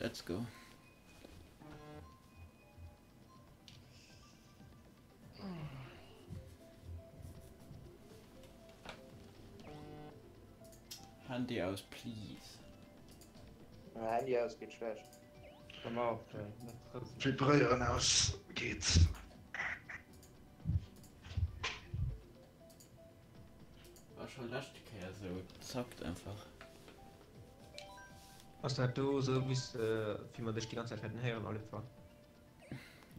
Let's go. Handy aus, please. Handy aus geht schlecht. Komm auf, Vibrieren aus geht's. War schon Lastkehr so. Zackt einfach. Also du so bist, wie man dich die ganze Zeit hätten hören alle fahren.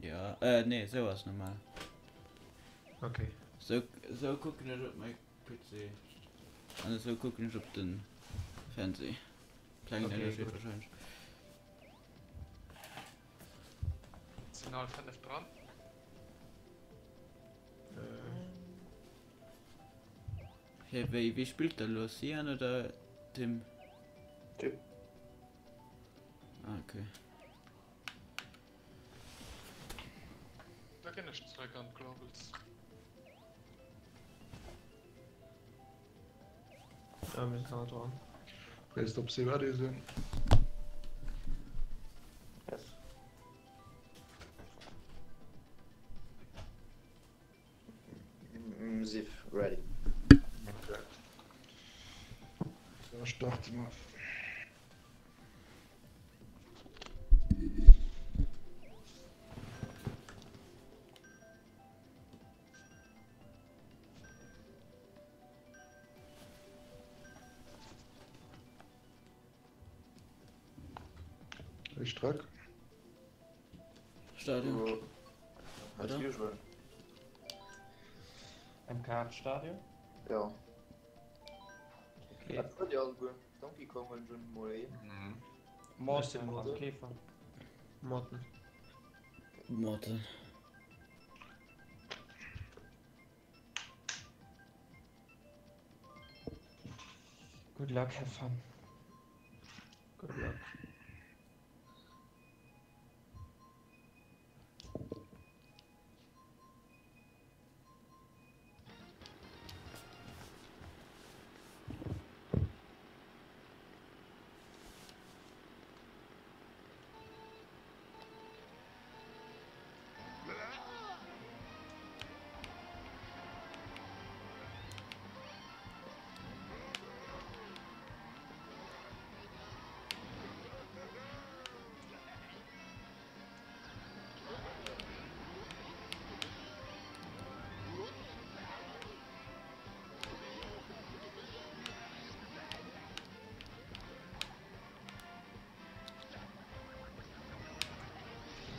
Ja, nee, sowas normal. Okay. So gucken ich auf mein PC. Und so gucken ich auf den Fernseh. Kleiner Okay, Unterschied gut. wahrscheinlich. Signal 5 dran. Hey, wie spielt der Lucian oder Tim? Tim. Ah, okay. Da kenne ich zwei ganz Globals. Ja, wir sind gerade dran. Weißt du, ob sie ready sind? Yes. Sif, ready. Okay. So, starte mal. Ich trag. Stadion. As Oder? usual. Im Kartstadion? Ja. Okay. Was wird ja also Donkey Kong und John Moray? Morten, Motte? also Käfer. Morten. Morten. Good luck, have fun. Good luck.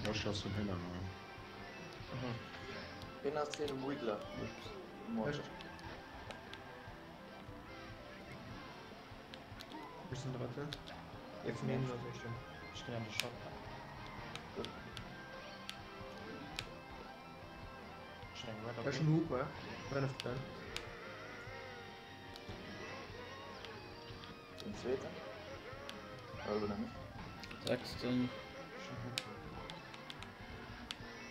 Ja, schaust du hin, In der Szene Muigler. Echt? Bisschen dran. Jetzt nehmen wir so schon. Ich stehe an der Shot. Schnell, right, Das ist okay. ein Hub, ja? Run of turn. Den zweiten. Also dann nicht. Sagst du?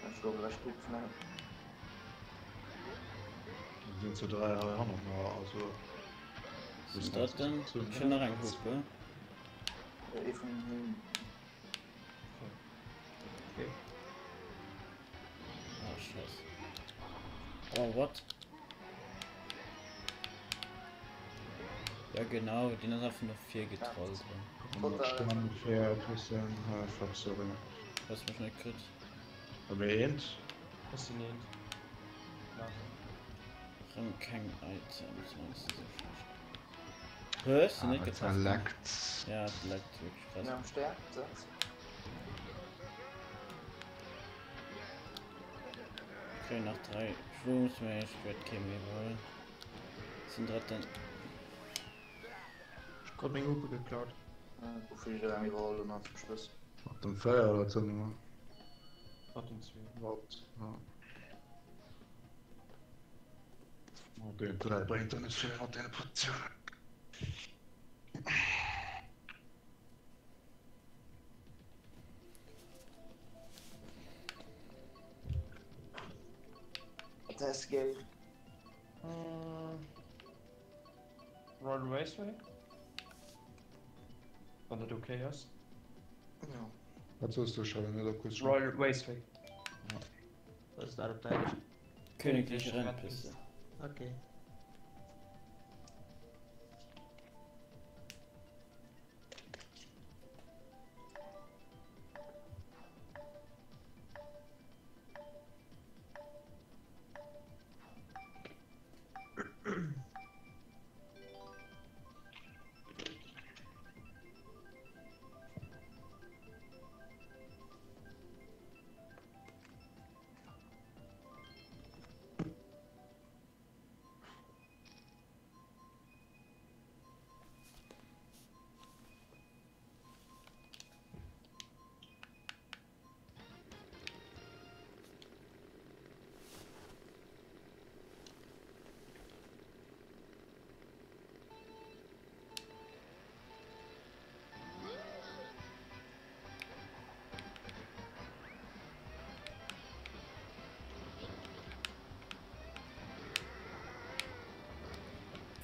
Ich glaube, das steht schnell. Sind so 3 Jahre auch noch mal, also. Sind das dann schon reingeguckt, gell? Even hin. Okay. Ah, scheiße. Oh, what? Ja, genau, den ist einfach nur 4 getrollt. Stand für Christian Fox, oder? Was mich nicht kriegt. Aber Ent? Was sie nehmen. Rang kein Items, meinst du so schlecht. Hörst du nicht getroffen? Verlackt. Ja, es lag wirklich krass. Ja, am Stern, sag's. Okay, nach 3 Schwungsmäßig wird Chemie wohl. Sind das dann. Ich hab meine Hupe geklaut. Wofür ich da irgendwie wollte, noch zum Schluss. Auf dem Feuer oder so nur. Hat uns zwei. Überhaupt. Ja. Okay, 3 bringt dann nicht viel auf deine Position. Test game. Royal Raceway? Oder du Chaos? Ja. Was sollst du schauen, nicht kurz schon. Royal Raceway. Was ist da beteiligt? Königliche Rennpiste. Okay.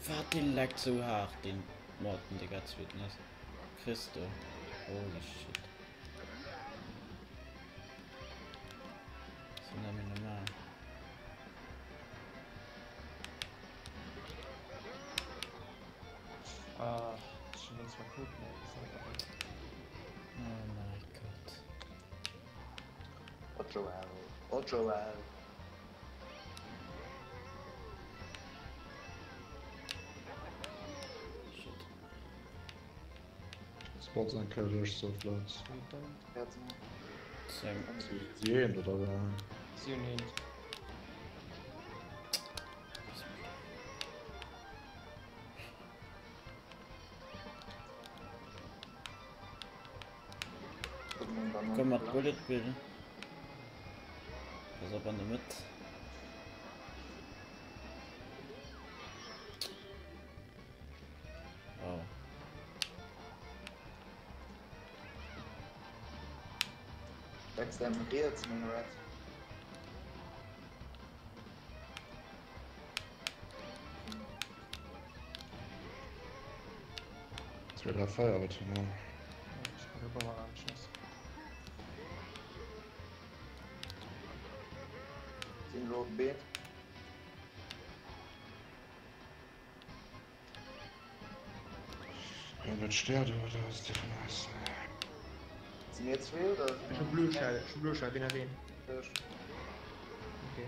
Fahrt den lag so hart, den Morten, Digga, Witness. Christo. Holy shit. So nehmen wir normal. Ah, schon ganz mal gut, ne? Oh mein Gott. Ojoel. Ojoel. Shit. Spots and Carriers so flats. Jetzt mal. Sam. Sehen oder was? Sie und ihn. Komm mal, Bullet Bill. Pass auf an der mit. Wow. Backstab jetzt, mein Red. Das wäre der Feierabend, ne? Ich kann über mal anschauen. Den roten Beet. Ja, mit Sterne oder was die von heißt. Sind jetzt viel oder? Schon Blutschall, wen erwähnen. Okay.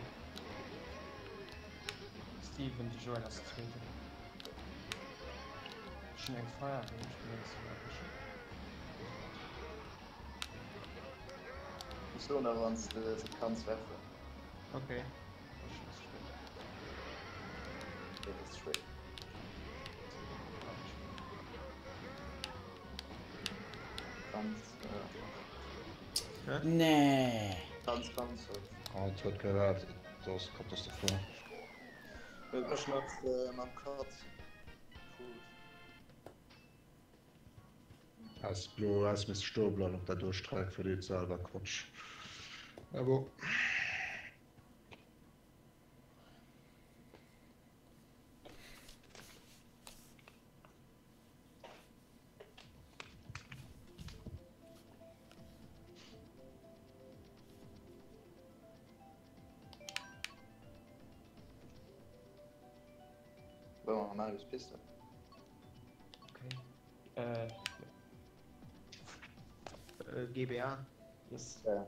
Steven, die Joel das zweite. Schon ein Feuer, ich bin jetzt so So, da waren es Sequenzwaffe. okay. Das ist schwer. Nee. Ganz. Ah, das hat gehört. Das kommt das davor. Überschnappt am Cut. Als Blue Eyes mit Stobler und der Durchstreik für die Zahl war Quatsch. Aber. Wenn man mal das Piste. Okay. GBA. Yes. Ja.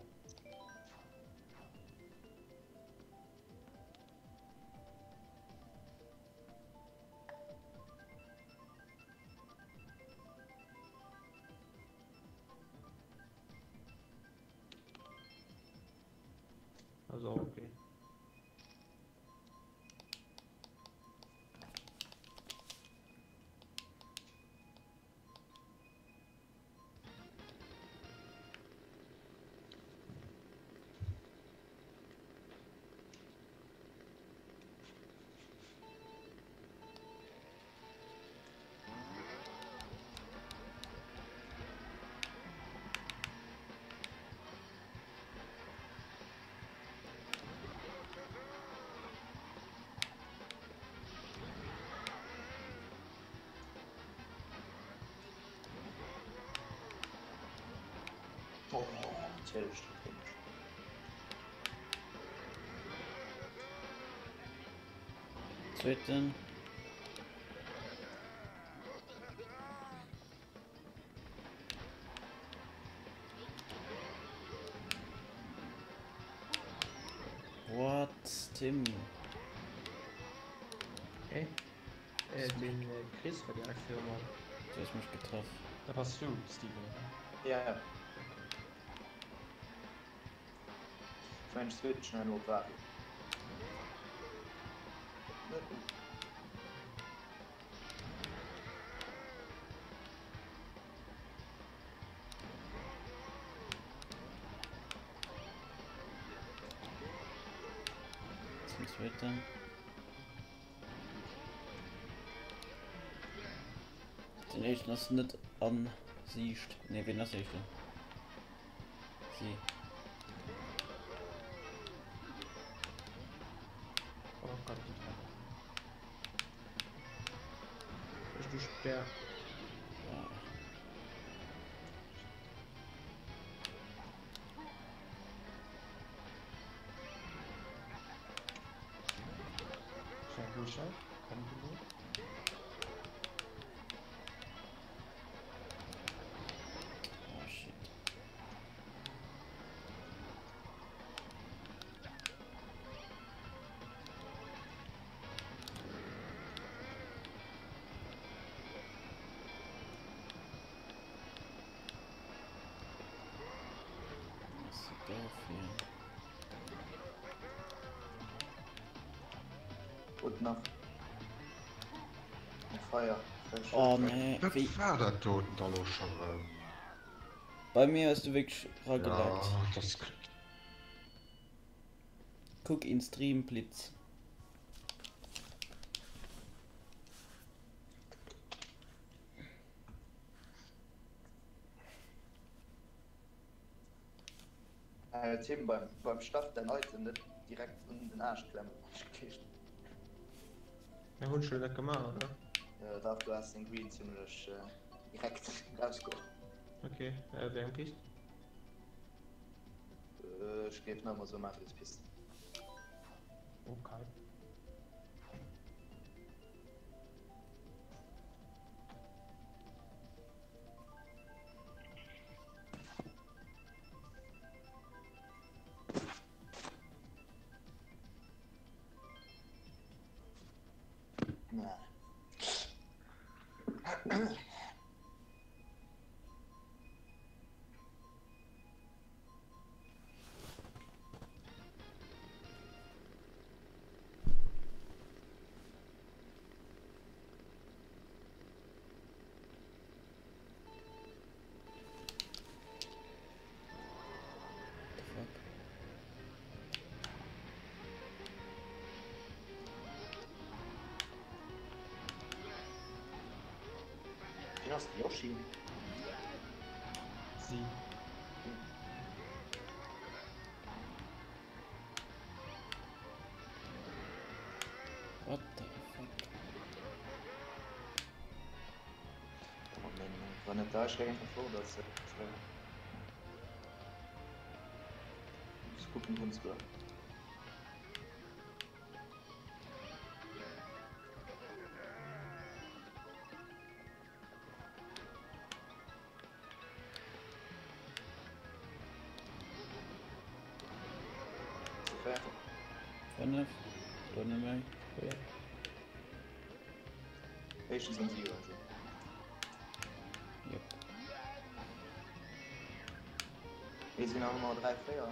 Also okay. Oh, natürlich. Zweiten. What? Tim. Hey. Den Chris war die Firma. Du hast mich getroffen. Da warst du, Steven. Ja, ja. French Switch, nein, wo war Zum Zweiten. Den ersten hast du nicht an siehst. Ne, wen hast du? Sie. Oh Gott. Bist du sperr? Ja. Sehr gut, schau. Komm du. Oh shit. Das ist so doof hier. und noch ein Feuer. Oh nee, Das wie? war der Toten da los schon. Bei mir hast du wirklich Ja, raggelagt. das. Guck in Stream Blitz. Tim beim Start der Leute nicht direkt in den Arsch klemmen. Ja, Hund schon nicht gemacht, oder? Darf du hast den Green ziemlich direkt rausgekommen. Okay, wer pisst? Ich gebe nochmal so Matrix Pisten. Okay. Na. Du hast Yoshi. Sie. What the fuck? Oh Mann, war nicht da, ich wäre einfach froh, dass ich gucken uns da. Fertig. 5? Ohne mehr. Ja. Welche sind sie also? Jupp. Wir sind auch noch 3 Feuer.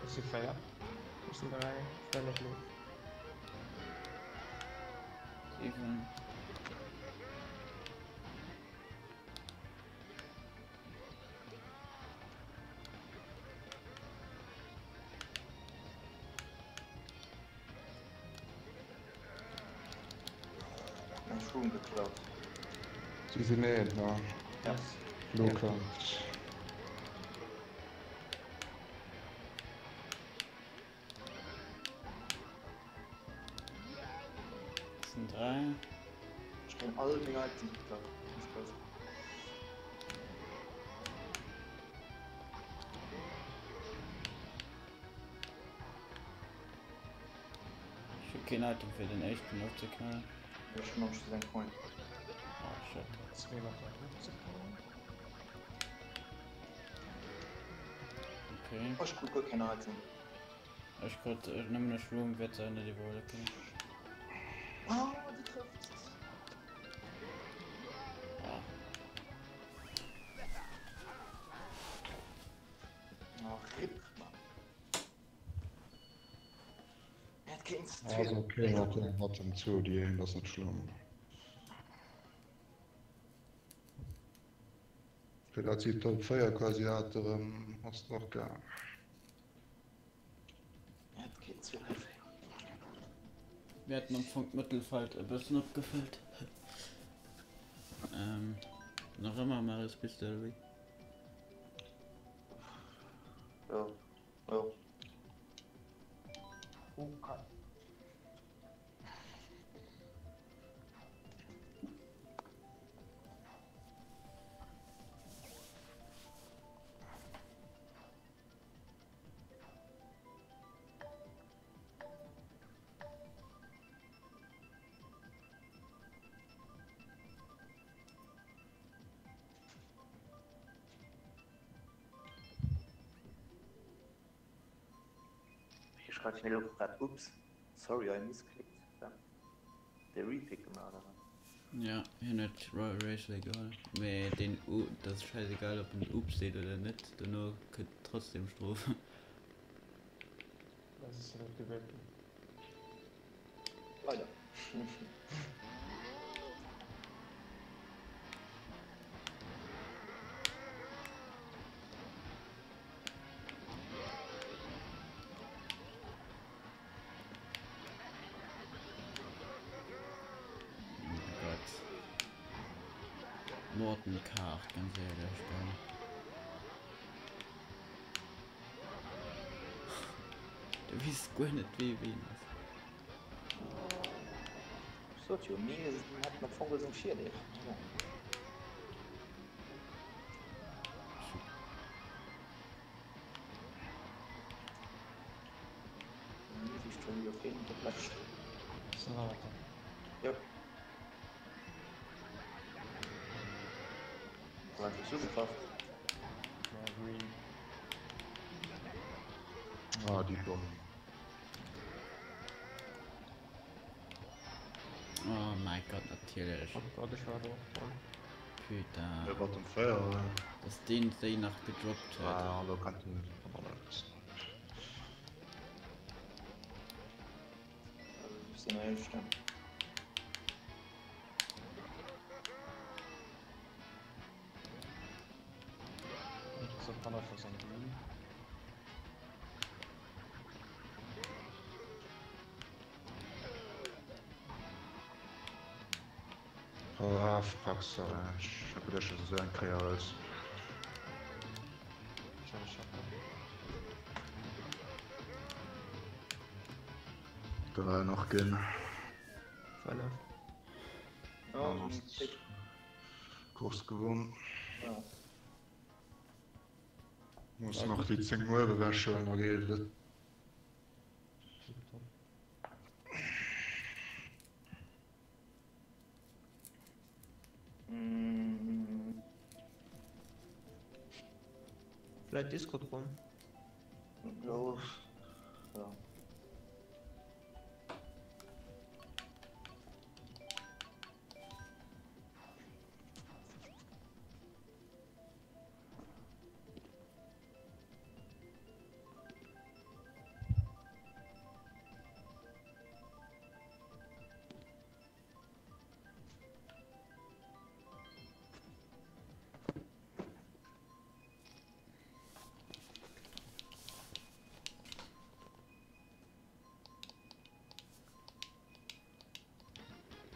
Ist die Feier? Das sind 3, dann noch los. 7. Mein Schuh geklaut. Sie sind nicht, ja. Ja. Luca. Das sind 3. Ich kann alle Dinge halt nicht geklaut. Das ist krass. gibt kein Item für den echten aufzuknallen. Ich noch sein Coin. Oh shit. 250. Okay. Oh, ich gucke keine Ahnung. Ich konnte nimm eine Schwung, wird sein, die Wolle können. Oh, die trifft. Ah, Oh, RIP, Mann. Er hat keinen Also okay, hat ihm zu, die das ist nicht schlimm. Für das sie Top 4 quasi hat, hast du noch gar. Er hat keinen zu. wir hatten am Punkt Mittelfeld ein bisschen abgefüllt. Noch immer Marius Pistol. Ja. Ja. Okay. Ich schreibe schnell auf grad, ups, sorry, I misclicked. Ja. Der Repick gemacht, aber. Ja, hier nicht Royal Race egal. Mit den das ist scheißegal, ob ein Ups steht oder nicht. Du nur könnt trotzdem Strophe. Das ist halt gewählt. Weiter. Oh Gott. Morten K, ganz ehrlich. Du weißt gar nicht, wie wen das. So, tjo, mir hat man vorher so ein Schier, der. Ja. Die Stunde auf jeden Fall Platz. Sonata. Ja. War nicht so gekauft. Ja, Green. Ah, die Bomben. Oh mein Gott, natürlich. Oh Gott, ich war doof. Peter. Wer war dem Feuer, oder? Das den sie nach gedroppt hat. Ah, da kann ich aber nicht. Das ist eine Stimme. Und so kann er für sein Green. Ah, fuck's, ich hab gedacht, das ist ein Kreis. Schöne Schocke. Da noch gehen. Verlauf. Ja, Ja, ein Tick. Kurs gewonnen. Ja. Muss noch die 10 Uhr bewaschen, noch geht das. Vielleicht Discord rum. Los. Ja.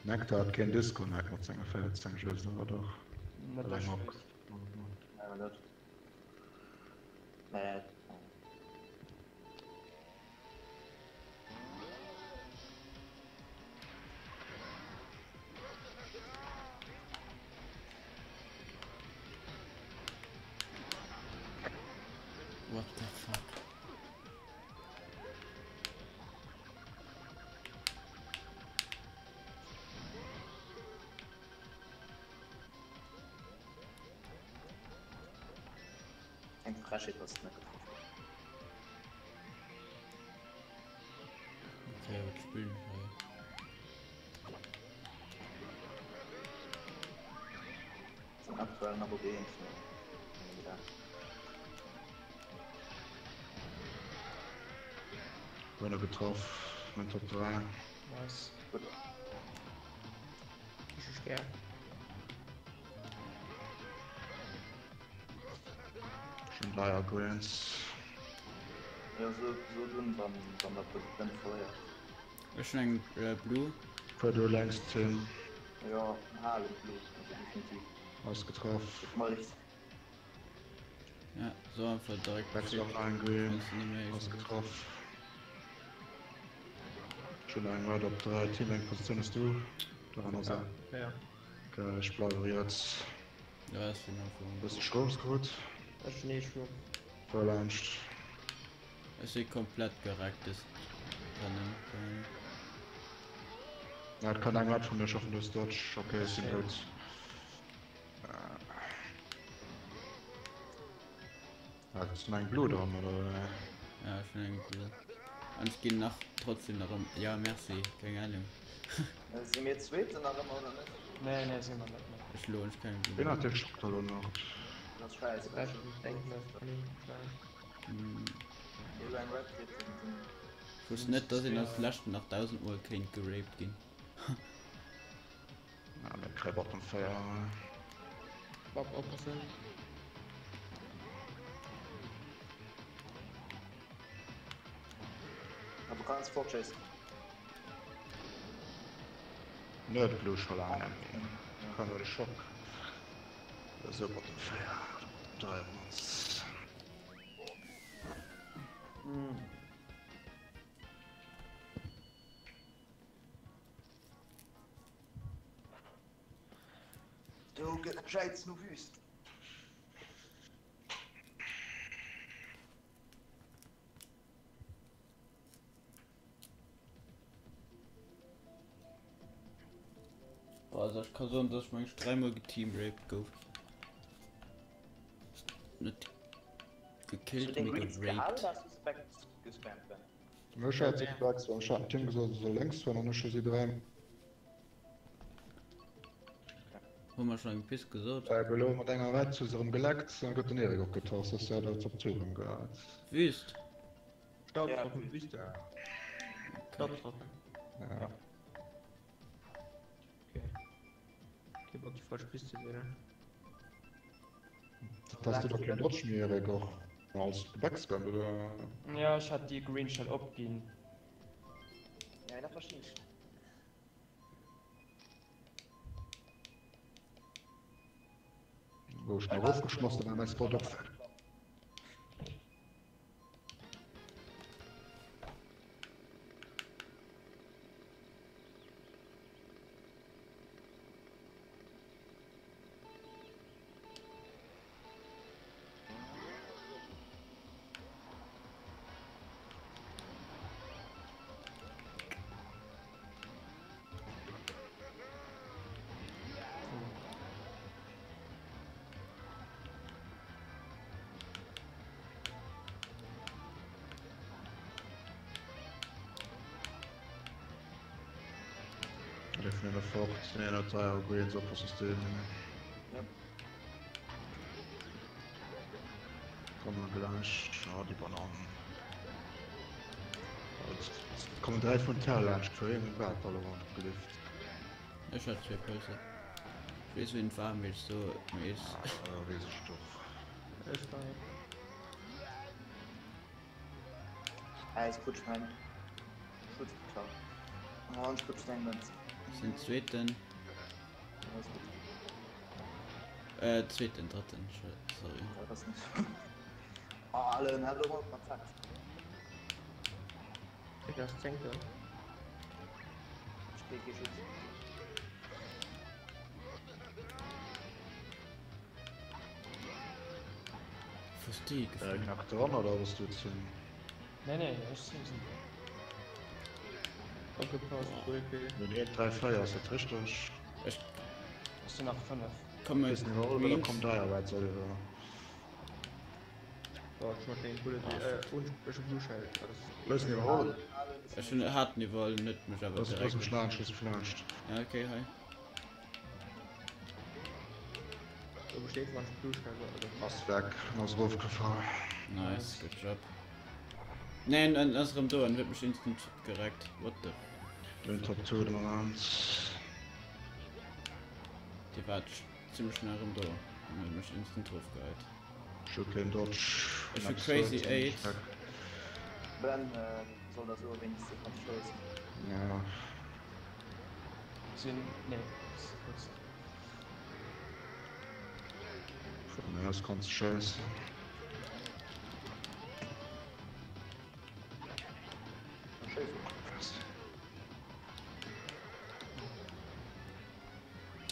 Nektar hat kein Disconnect mit seinen Verletzungen, ich weiß aber doch. Na, Weil das er ist mag. Ja, das. Naja. What the fuck? Raschig hast du nicht getroffen. Okay, was spielen wir? Zum aktuellen aber wenig. Ja. Wenn er getroffen, mit Top 3. Nice. Gut. Das ist schwer. Schon 3 Greens. Ja, so dünn beim Präsident vorher. Ist schon ein Blue? Für du längst hin. Ja, ein Haare Blut, also definitiv. Ausgetroffen. Mal richtig. Ja, so einfach direkt. Wechsel auf einen Green. Wenn's nicht mehr ist. Ausgetroffen. Schon ein Wort auf 3. Teaming-Position ist du. Der andere Seite. Ja. Okay, ich bleibe jetzt. Ja, ist genau Das so. ist Stromsgut. Das ist Schneeschuh. Verlangt. Es ist komplett gerackt ist. Er hat keinen Angriff von mir schaffen, das Dodge. Okay, ist Okay. gut. Hat es ein Blut dran, oder? Ja, schon ein Blue. Und ich gehe nach trotzdem darum. Ja, merci. Keine Ahnung. Sind wir jetzt zweit in allem oder nicht? Nee, sehen wir nicht mehr. Ich lohne ich keinen Wen Blue. hat der Schocktalon noch? Das ist scheiße. Das ist ein Denken, das kann ich sagen. Hm. Hier ein Red Kit Ich wusste nicht, dass ich das letzten nach 1000 Uhr kein geraped ging. Ja, der Krebs auf dem Feuer. Bob oppassen. Aber du kannst vorchasen. Nicht Blue schon lange. Kann nur der Schock. Das ist über dem Feuer. Treiben uns. Du gescheit's nur wüst. Boah, also ich kann sagen, dass ich mich dreimal geteamraped go. Nicht gekillt, Den mir Greens gehalten, geraped. dass du Specks gespammt werden. Du musst halt sich wachsen, am Schatten Team gesagt, so längst, wenn er nicht schon sie drei. Haben wir schon ein Piss gesagt? Bei Below mit einer Reihe zu unserem Gelegt, dann wird der Erik getauscht, das ist ja der Option gehört. Wüst. Staub Ja, trocken. Ja. Staub trocken. Ja. Okay. Okay, Bock, die falsche Piste sehen. Das hast du doch kein Rutschen, Erik, auch als Backspam, oder? Ja, ich hatte die Green Shell abgehen. Ja, das verstehe ich. Wo ich noch aufgeschlossen habe, mein Spot auf. Ich finde eine Frucht, eine Teil Greens auf das System. Ja. Kommen wir gleich. Oh, die Bananen. Jetzt kommen 3 von Terlansch für irgendein Wert, alle waren gelift. Ich hatte 2 Pulse. Ich weiß, wie ein Farm willst, so mir ist. Riesig doch. Ist fein. Alles gut, ich meine. Gut, klar. Ja, und ich gut stehen ganz. Sind zweiten, Alles gut. zweiten, dritten, sorry. Ja, das nicht. Oh, alle in halbe Runde Kontakt. Ich das denke. Ich krieg geschützt. Verstehe ich. Knackt dran oder was du jetzt hin? Nee, ich sehe sie. Aufgepasst, Brücke. Wenn ihr 3 Feuer ist das richtig. Ich Bist du nach 5? komme Ist nicht oder kommt da ja weit soll Oh, ich mach den Bullet, und ich hab Blueschall. Lass ihn überholen. Ich bin hart Niveau, nicht mich aber Lass direkt. ihn flanscht, lass ihn flanscht. Ja, okay, hi. Da besteht man Blueschall, oder? Fast weg, aus Ruf gefahren. Nice, good job. Nein, in unserem Door wird mich instant gerekt. What the? Den Top 2 den uns. Die war ziemlich schnell im Door. Und hat mich instant drauf gehalten. Schütteln Dodge. Ich bin Crazy 8. Dann soll das so wenigstens Controls. Ja, Sind. Nee, das ist kurz. von mir aus kannst du scheiße.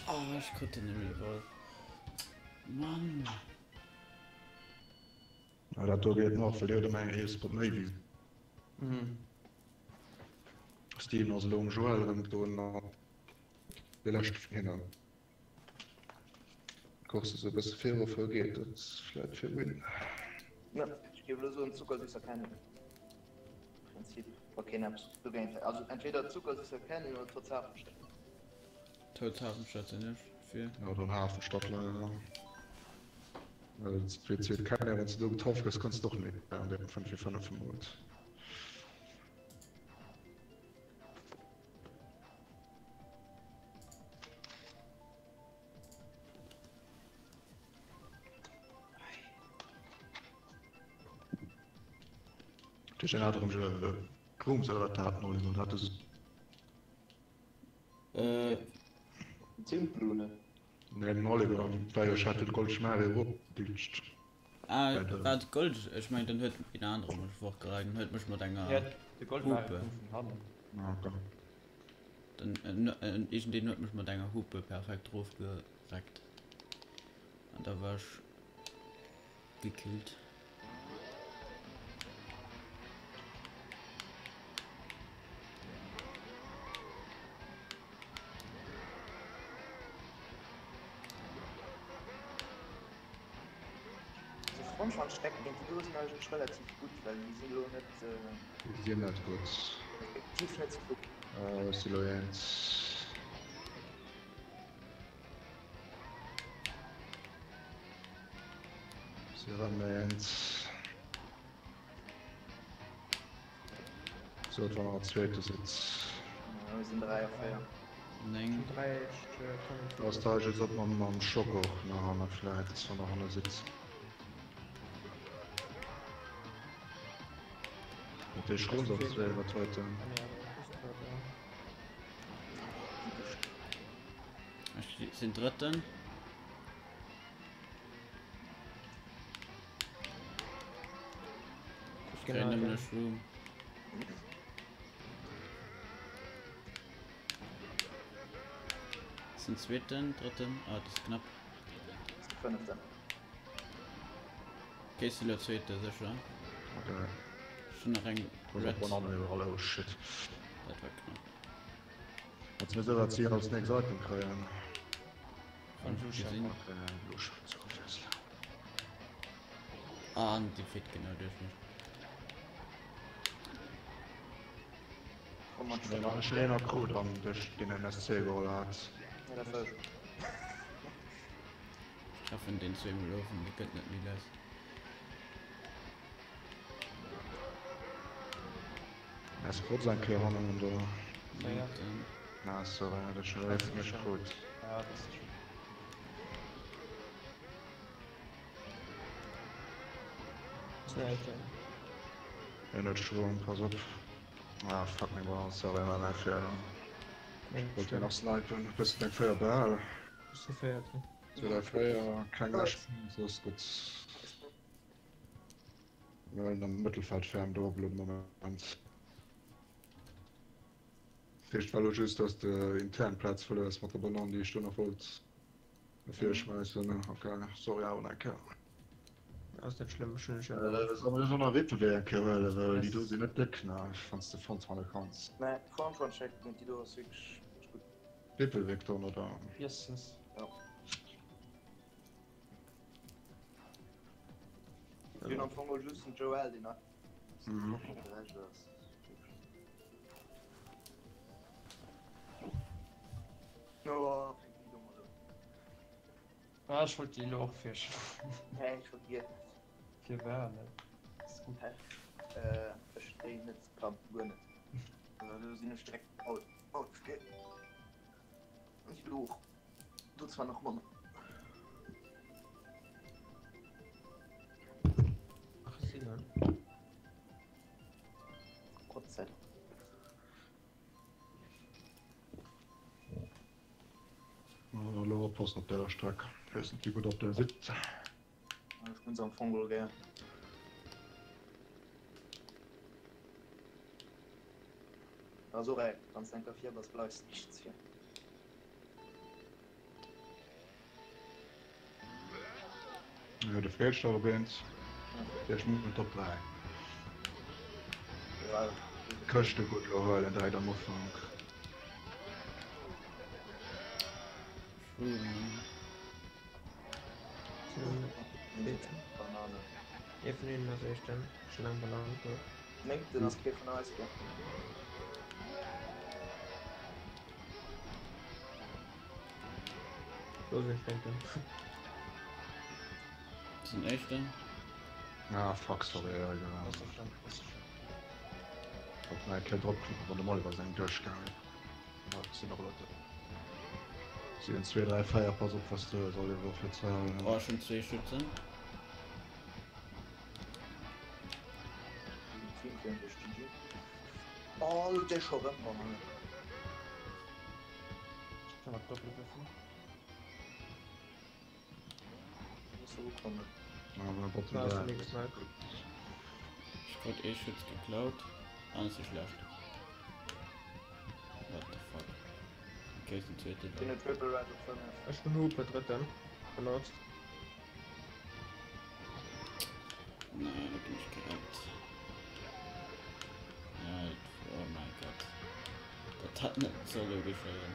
Oh, ich konnte nicht mehr wohl. Mann. Ja, dat Tor geht noch, verliert mein Esport Navy. Mhm. Steven aus Long Joel und dann gelöscht hin. Kostet so bis 4 Uhr vorgeht, das ist vielleicht für Win. Ja, ich gebe so einen zuckersüßer Canyon. Im Prinzip. Okay, ne, du gehst. Also entweder zuckersüßer Canyon oder total versteckt. Total Schatze nicht. Viel. Ja, dann Hafenstadt leider. Also das wird keiner, wenn du getroffen hast, kannst du doch nicht. Ja, der von 4 vermut. Die sind halt Grums oder Taten und hat es. Zinkblune. Neben Oliver, weil ich hatte Goldschmare hochgeditscht. Ah, war Gold. Ich meine, dann hört in andere mich vorgereicht. Hört mich mal deiner. Ja, der Gold war Hupe. 5 haben. Ja, okay. Dann ich den hört mich mal deiner Hupe perfekt drauf gerekt. Und da war ich gekillt. Frontschwanzstecken, die sind eigentlich relativ gut, weil die sind nur nicht Die sehen halt kurz. effektiv nicht so gut. Siloyenz. Siloyenz. So, etwa noch ein zweiter Sitz. Ja, wir sind 3 auf 4. Nein. 3 Aus da ist jetzt ob man mal einen Schock auch nach einer vielleicht ist von noch einer Sitz. Mit der Strom sonst wäre was heute. Ich sind dritten. Ich Genau, kann ja. nämlich Room. Sind zweiten, dritten. Ah, das ist knapp. Das ist 5. Okay, Silo zweite, sicher. Okay. Schon noch ein Und Red. dann Bananen überall, oh shit. Das war knapp. Jetzt müssen wir ziehen aus nächsten Seiten kriegen. Von Blue gesehen. Okay, los, so fest. Ah, und die fit genau durch mich. Komm mal Wenn man schnell noch Crew dran durch den NSC-Goal hat. Ja, das ist Ich hoffe, in den 2 laufen, die könnten nicht mehr lassen. Es ist kurz ein Klärung und da. Ja, ja. Na, sorry, das ist relativ nicht gut. Ja, das ist schon. Sniper. Ja, nicht schon, pass auf. Ah, fuck me, wow, sorry, man, dafür. Ich wollte ja noch snipen, bis den Feuerball. Bist du fertig? So, der Feuer, kein Laschen, so ist gut. Wir wollen am Mittelfeld fern, doppel im Moment. Vielleicht weil du just, dass der internen Platz verlierst, mit der Banane, die ich schon noch wollte. Dafür schmeißen, ne? Okay, sorry, auch danke. Das ist nicht schlimm, schön. Das ist aber so eine Wettbewerbe, weil die du sie nicht dick, na, ich fand's der Fond mal kannst. Nein, Frontschwanzstecken, die du hast wirklich gut. Wettbewerb oder? Erstens. Ja. Ich bin am Anfang just ein Joel, den hat. Mhm. No, Ah, ich wollte die Lochfisch. hey, ich vergiss. Für Wärme. Ist gut. Ich stehe nicht, kann gut nicht. Du siehst eine Strecke. Oh, steht. Ich will hoch. Du zwar noch mal. Ach, ist egal. Gott sei Dank. Post auf der Strecke. Wir sind wie gut auf der Sitz. Ich bin so am Fungel, gell. Also, ey, kannst du denken, hier was bleibst nichts hier. Ja, der Feldstau Bands. Der ist mit Top 3. Ja, Köchte gut, weil der da am Anfang. Banane. Hier von ihnen, was ich dann schon lange Bananen gehört. Nennt ihr das Käfer von Eis, gell? So sind ich denke. Das sind echte. Ja, fuck, sorry, ja, egal. Das ist schon. Ich hab mir kein Dropklicken von der Mal über seinen Durchgang. Ja, das sind noch Leute. Sie sind 2, 3 Feier, pass auf, was du soll ich für zahlen. Oh, schon 2 Schützen. Oh, der ist schon weg, Mann. Ich kann mal doppelt öffnen. So kommen. Aber Bottom Da ist 3. nichts mehr. Ich wurde eh Schütz geklaut. Alles ist schlecht. What the fuck. Okay, sind zweite Ich bin da. ein Triple Rider von mir. Ich bin Hupe dritten. Benutzt. Nein, da bin ich gerannt. Ja, oh mein Gott. Das hat nicht so geschehen.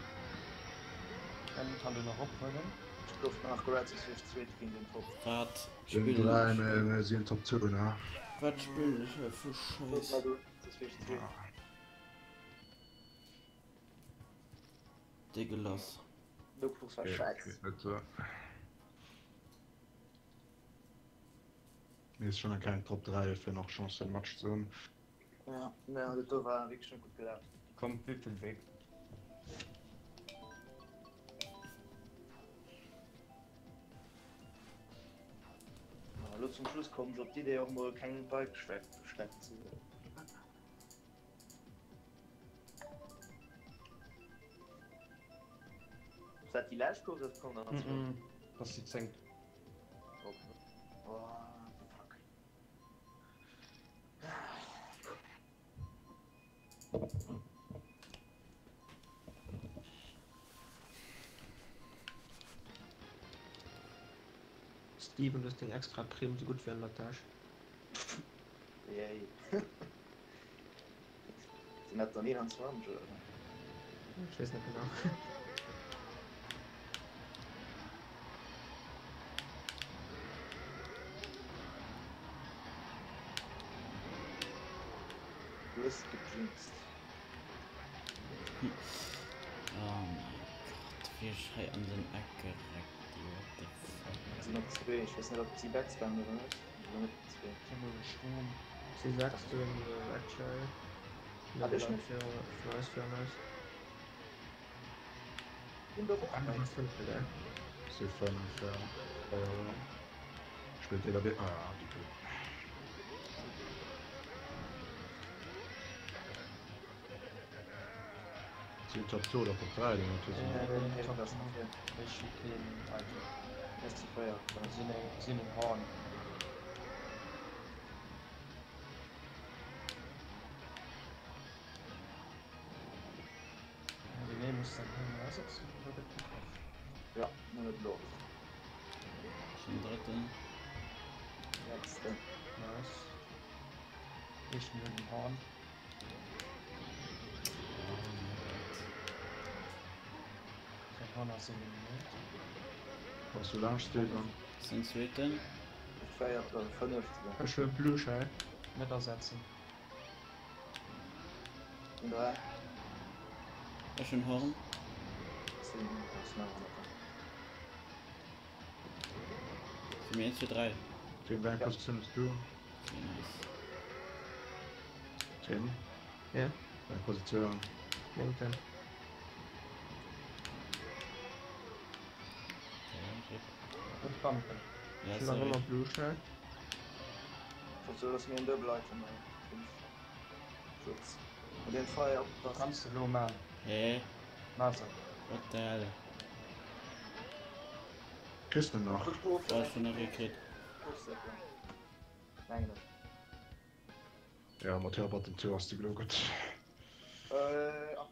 Kann du noch abholen? Ich durfte nach Graz, ich will zweit gegen den Top. Fahrt, Den 3, wir sind Top 2, ne? Was spiel ich hier für Scheiß? Das will ich zweit. Digga, los. Lukas war scheiße. Mir ist schon ein kleiner Top 3 für noch Chance im Match zu haben. Ja, das war wirklich schon gut gedacht. Kommt wie viel weg? Hallo, zum Schluss kommt so die Idee, auch mal keinen Ball gesteckt zu. Seit die Lashkurse kommen dann noch zwei. Das sieht senkt. Oh, fuck. Steven das Ding extra prim, so gut für eine Tasche. Yay. Den hat doch nie ans Warm, oder? Ich weiß nicht genau. Du hast gejinxt. Oh mein Gott, wie Schei an den Eck gereckt, what the fuck. Es sind noch zwei, ich weiß nicht, ob sie backspannen oder nicht. Oder nicht zwei. Ich habe nur geschwommen. Sie sagst du in der Actual. Hab ich nicht. Für nice. In der Woche. Andere 5 wieder. C'est fun, faire. Je peux t'élaber. Ah, du coup. C'est top 2 oder Top 3, den natürlich. Ich hab das noch hier. Ich schicke den Alter. Das ist die Feuer. Sind im Horn. Die nehmen es dann hin, also es wird Ja, nur nicht los. Schon dritten. Nächste. nice. Ich nehme den Horn. Der Horn hast du eliminiert. Was du lang steht dann. Sind zweiten. Feier vernünftig. Ich will Blue Shy. Mit ersetzen. Und da Ja, schon Horn. sind das noch Sind wir jetzt für 3. Den welchen Position bist du? Okay, nice. 10. Ja, Welche Position? LinkedIn. Okay, Und Pumpen. ja, Ich mache sorry. immer Blue Shy. so, dass mir ein Double-Item Schutz. Und den Feier Du kannst du nur machen. Hä? Nase. What the hell? Kriegst du noch? War schon noch gekriegt. Nein, nicht. Ja, Matthias hat den Tür aus der geschaut. 8.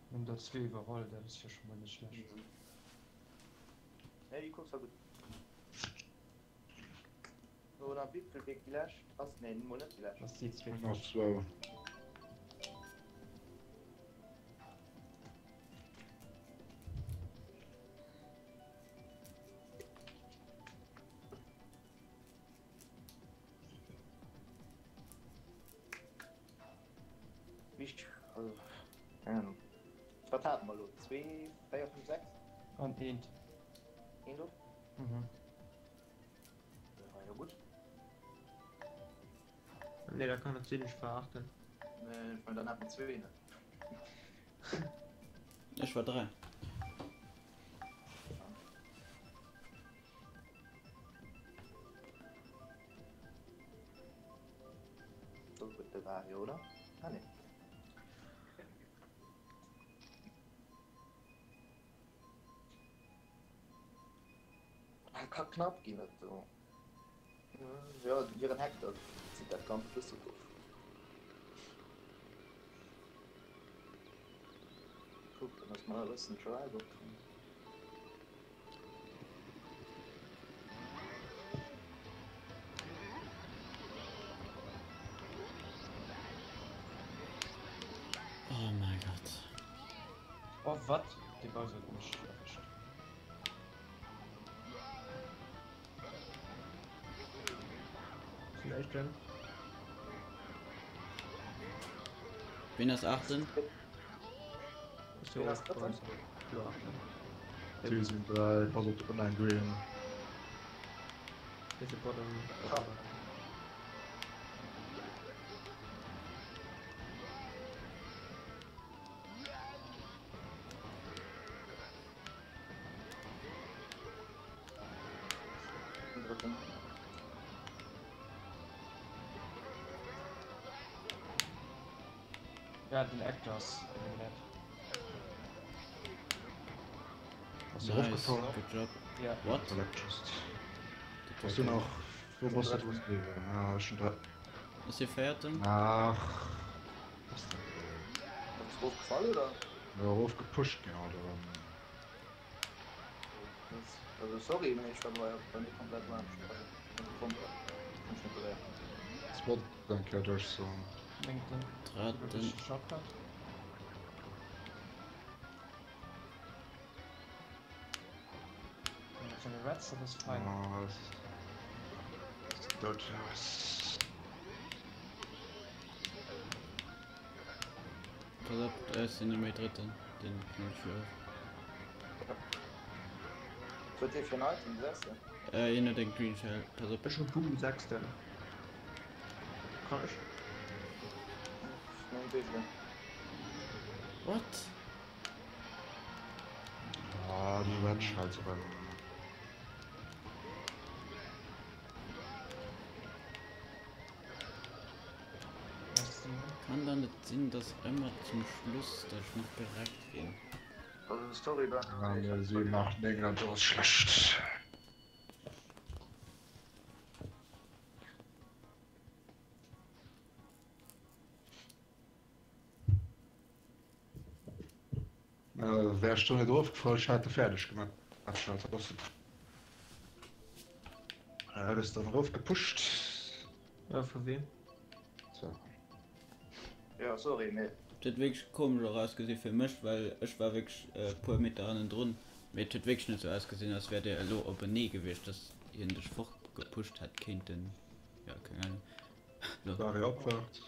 Nimm das 2 überrollt, das ist ja schon mal nicht schlecht. Ne, die guckst du gut. So, dann wie viel Weg gelöscht? Was? Ne, einen Monat gelöscht. Was die 2? Noch 2. Wie ich, also, keine Ahnung. Was hatten wir los? 2, 4, 5, 6? Und Int. In du? Mhm. Das war ja gut. Ne, da kann ich sie nicht verachten. Ich meine, dann hatten wir 2, ne? Ich war 3. So gut, der war hier, oder? Ah, ne. Kann knapp gehen, das so. Ja, ihren Hektar sieht der Kampf Düsseldorf. Guck, dann ist mal alles ein Driver. Oh mein Gott. Oh, was? Die Bause hat mich erwischt. Vielleicht dann. Wen das 18? Ist Wen ja hast du auch drin? Blue 8. Sie sind 3. Pass auf, online green. Diese Bottom. Ja. Dritten. Ja, den Actors. eliminiert. Hast du Nice. aufgefallen? Good job. Ja. What? Electricity. Hast du noch? Wo musst du das geben? Ja, schon 3. Ist hier Fährten? Ach. Was denn? Hat es aufgefallen, oder? Ja, aufgepusht, genau. Also, sorry, wenn ich dabei bei mir komplett war. Das wird dann ja durch so. LinkedIn. Traten. Shotgun. So eine Reds, das ist fein. Ah, das ist dort was. Pass auf, er ist in der dritten. Den kann ich für. Wird ihr final zum Sechste? In den Green Shell. Pass auf. Ich schon Boom 6 dann. Kann ich? Nein, bitte. What? Ah, die Ranch halt so. Was ist denn? Kann da nicht sein, dass immer zum Schluss das noch bereit gehen. Also, sorry, da. Ja, wir 7, 8, England ist schlecht. Wärst du nicht aufgefallen, ich hatte fertig gemacht. Er ist dann raufgepusht. Ja, für wen? So. Ja, sorry, ne. Das hat wirklich komisch rausgesehen für mich, weil ich war wirklich paar Meter an drin Mir tut wirklich nicht so ausgesehen, als wäre der Allo aber nie gewesen, dass ihr in das Fach gepusht hat, Kind denn. Ja, keine Ahnung. So. War er abwärts.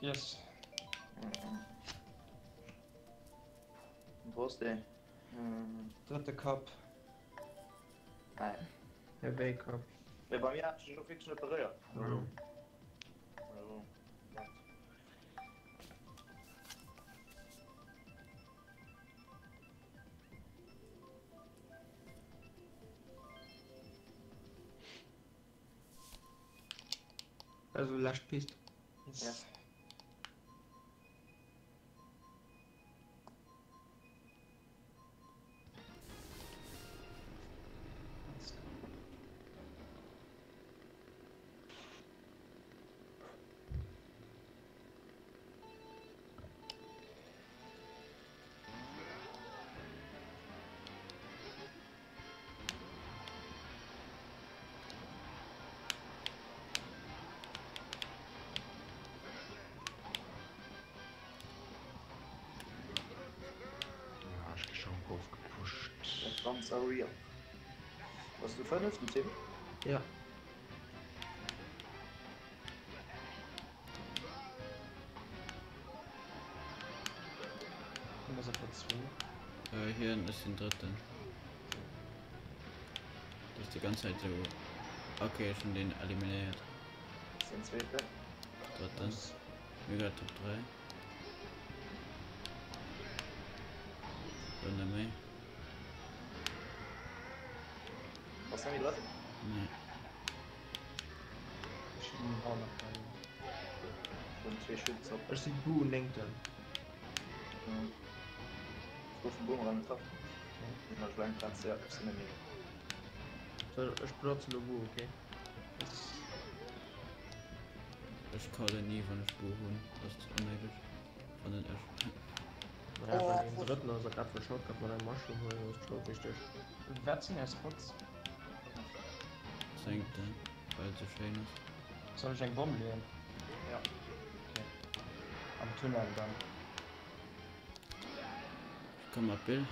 Yes. Und wo ist der? Dritte Cup. Nein. Der Wake-up. Ja, bei mir hat sich schon fix repariert. Ja. Also, ja. Also last piste. Yes. Ja. Let's go. Ja, ich schon Kopf gepusht. Das kommt so real. Was du vernünftig, Tim? Ja. Und das ist Platz 2. Hier ist den dritten. Das ist die ganze Zeit so. Okay, schon den eliminiert. Das sind zweite. Dritten. Mega Top 3. Runde mehr. Was haben wir drin? Nee. Ich bin auch noch bei. Und zwei Schütze. Das ist Bu lenkt dann. Ich rufe den Bumerang drauf. Ich bin kleinen Platz, ja, ich bin nicht. So, ich benutze nur Bu, okay? Yes. Ich kann nie von der Spur holen. Das ist unnötig. Von den ersten. Ja, Oh, bei dem dritten, also gerade für Shotgun von einem Mushroom holen, das ist schon wichtig. Wer sind erst kurz? Senkt den, weil es so schön ist. Soll ich einen Bomben legen? Ja. Okay. Am Tunnel dann. Ich komm mal Bill.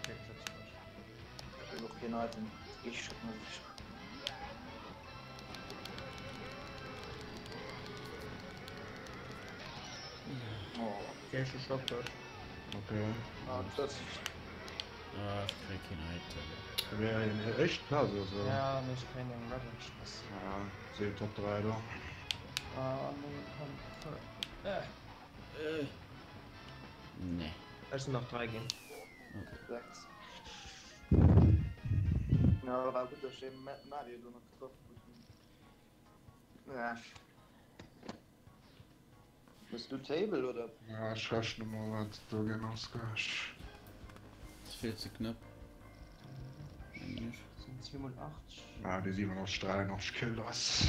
Okay, ich setze mich. Ich will noch keine Item. Ich schütte mal sich. Oh, Okay, schon Shotgun. Okay. ah, das. Ah, ich krieg kein Item. Wäre eine echt Klasse, so. Ja, nicht keinen Ravage. Das. Ja, 10 Top 3 da. Ah, nee, komm. Nee. Also noch 3 gehen. 6. Ja, war gut, dass ich eben Mario noch getroffen habe. Ja. Bist du Table oder? Ja, ich rechne mal, was du genau sagst. Das ist viel zu knapp. Eigentlich. Sind 87. Ja, die 87 83 Kill das.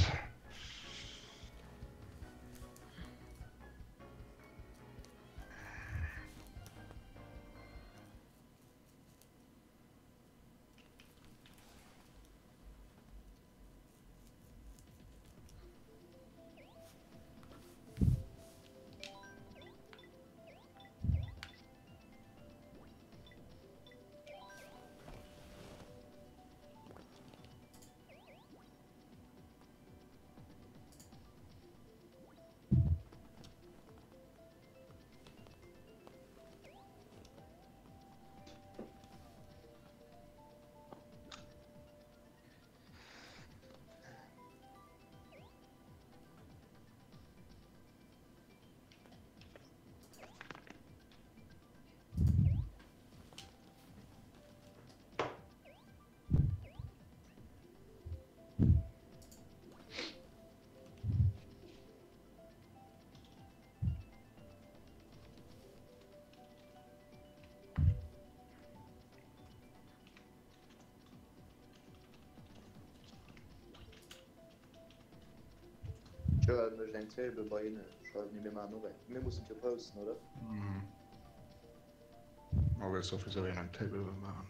Ich höre nicht ein Table bei Ihnen. Schreiben die mir mal nur rein. Wir müssen hier posten, oder? Mhm. Aber jetzt sowieso in ein Table machen.